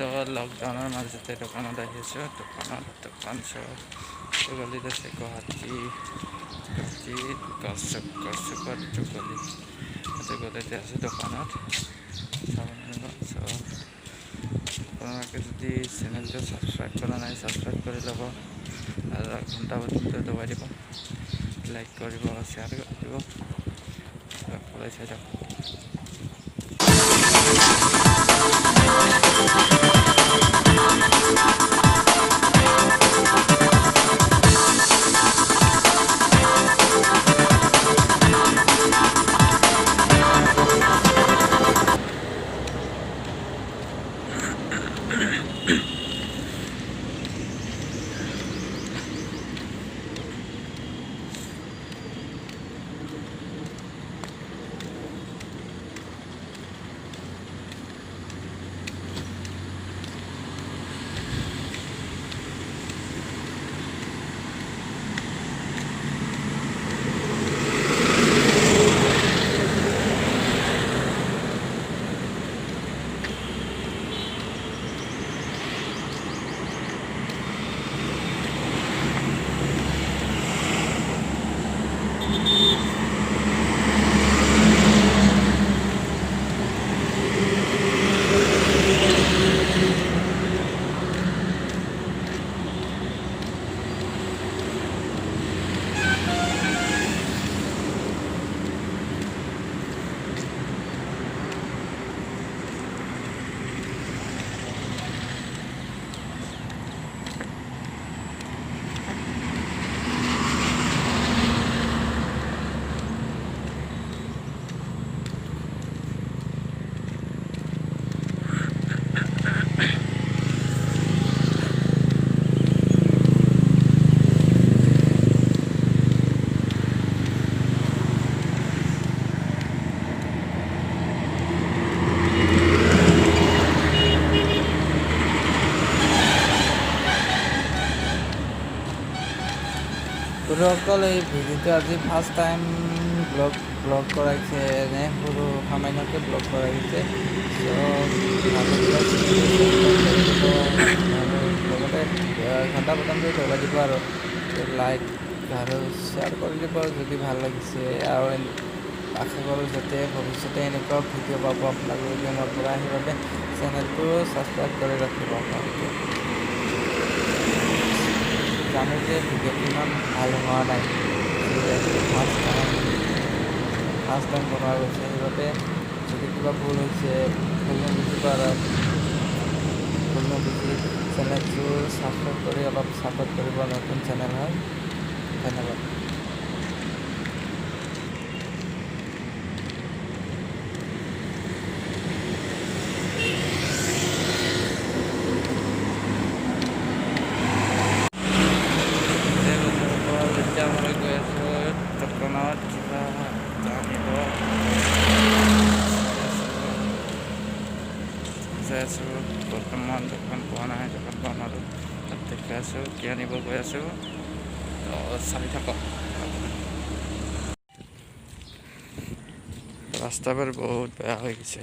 লকডাউনৰ মাজতে দোকানত আহিছোঁ। দোকান চব গলিত আছে গুৱাহাটী গছচুকত গলিতে আছে দোকানত। আপোনালোকে যদি চেনেলটো ছাবস্ক্ৰাইব কৰা নাই ছাবস্ক্ৰাইব কৰি ল'ব আৰু ঘণ্টা বটনটো দবাই দিব, লাইক কৰিব, শ্বেয়াৰ কৰি দিব। ওলাই চাই যাওক। সকল এই ভিডিওটো আজি ফাৰ্ষ্ট টাইম ব্লগ কৰাইছে, এনে সৰু সামান্যকৈ ব্লগ কৰাইছে। লগতে ঘণ্টা বটনটো দবাই দিব আৰু লাইক আৰু শ্বেয়াৰ কৰি দিব যদি ভাল লাগিছে। আৰু আশা কৰোঁ যাতে ভৱিষ্যতে এনেকুৱা ভিডিঅ' পাব আপোনালোকে মোৰ পৰা, সেইবাবে চেনেলটো ছাবস্ক্ৰাইব কৰি ৰাখিব আপোনালোকে। জানো যে ভিডিঅ'টো ইমান ভাল হোৱা নাই, ফাৰ্ষ্ট টাইম বনোৱা গৈছে, সেইবাবে যদি কিবা ভুল হৈছে ভুল নুবুজি চেনেলটো ছাবস্ক্ৰাইব কৰি অলপ ছাপোৰ্ট কৰিব। নতুন চেনেল হয়। ধন্যবাদ। মই গৈ আছোঁ দোকানত কিবা আনিব যাই আছোঁ। বৰ্তমান দোকান পোৱা নাই, দোকান পাম আৰু তাত দেখি আছোঁ কি আনিব গৈ আছোঁ। চাই থাকক। ৰাস্তাবোৰ বহুত বেয়া হৈ গৈছে।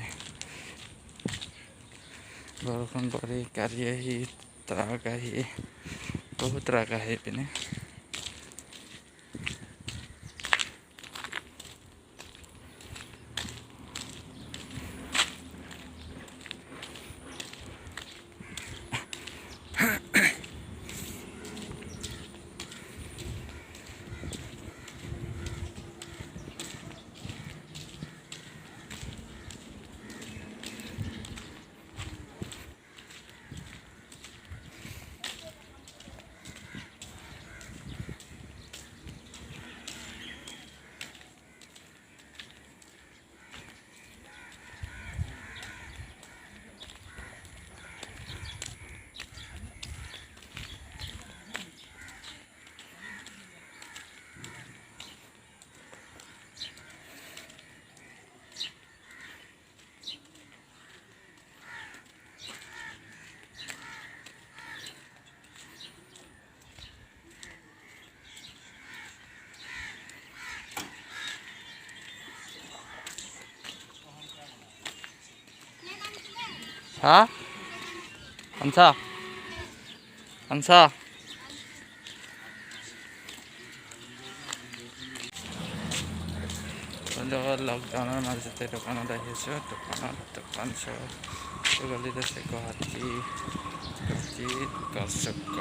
বৰষুণ পৰি গাড়ী আহি ট্ৰাক আহি বহুত ট্ৰাক আহি পিনে হা আনছা আনছা লকডাউনৰ মাজতে দোকানত আহিছোঁ দোকান চগলিত আছে গুৱাহাটী গছচুকত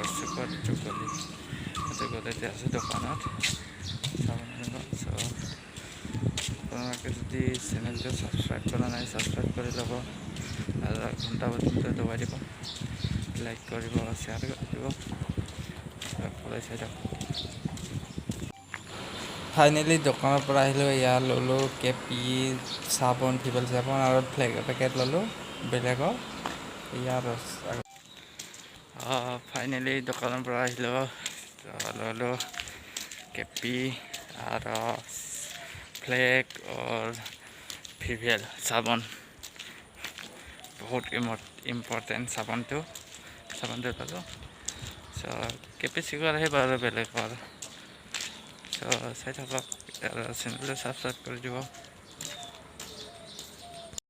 চগলিতে আছে দোকানত আপোনালোকে যদি চেনেলটো ছাবস্ক্ৰাইব কৰা নাই ছাবস্ক্ৰাইব কৰি ল'ব আৰু ঘণ্টা বটনটো দবাই দিব লাইক কৰিব শ্বেয়াৰ কৰি দিব চাই দিয়ক ফাইনেলি দোকানৰ পৰা আহিলোঁ ইয়াত ল'লোঁ কেপি চাবোন ভিভেল চাবোন আৰু ফ্লেগ পেকেট ল'লোঁ বেলেগৰ ইয়াৰ ফাইনেলি দোকানৰ পৰা আহিলোঁ ল'লোঁ কেপি আৰু ফ্লেগ और ভিভেল চাবোন বহুত ইম্পৰ্টেণ্ট চাবোনটো ল'লোঁ কেপি চিগাৰ আহি বাৰু বেলেগৰ চাই থাকক চেনেলটো ছাবস্ক্ৰাইব কৰি দিব